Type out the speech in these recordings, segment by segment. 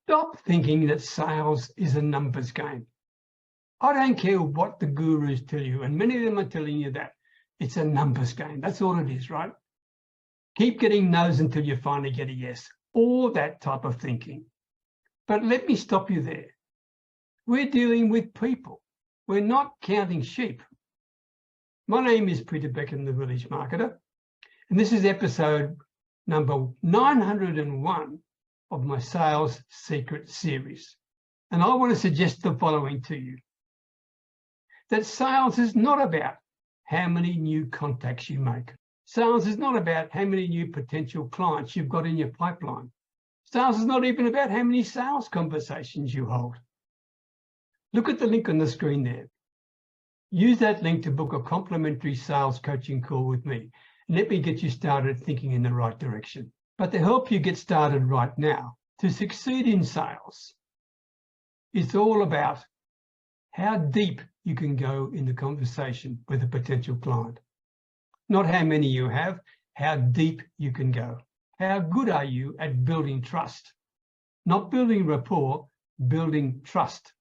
Stop thinking that sales is a numbers game. I don't care what the gurus tell you, and many of them are telling you that it's a numbers game. That's all it is, right? Keep getting no's until you finally get a yes, or that type of thinking. But let me stop you there. We're dealing with people. We're not counting sheep. My name is Peter Becken, the Village Marketer, and this is episode number 901 of my Sales Secret series. And I want to suggest the following to you. That sales is not about how many new contacts you make. Sales is not about how many new potential clients you've got in your pipeline. Sales is not even about how many sales conversations you hold. Look at the link on the screen there. Use that link to book a complimentary sales coaching call with me. And let me get you started thinking in the right direction. But to help you get started right now, to succeed in sales, it's all about how deep you can go in the conversation with a potential client. Not how many you have, how deep you can go. How good are you at building trust? Not building rapport, building trust.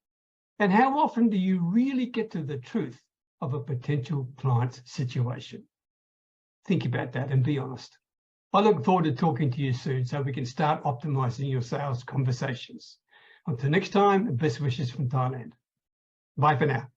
And how often do you really get to the truth of a potential client's situation? Think about that and be honest. I look forward to talking to you soon so we can start optimizing your sales conversations. Until next time, best wishes from Thailand. Bye for now.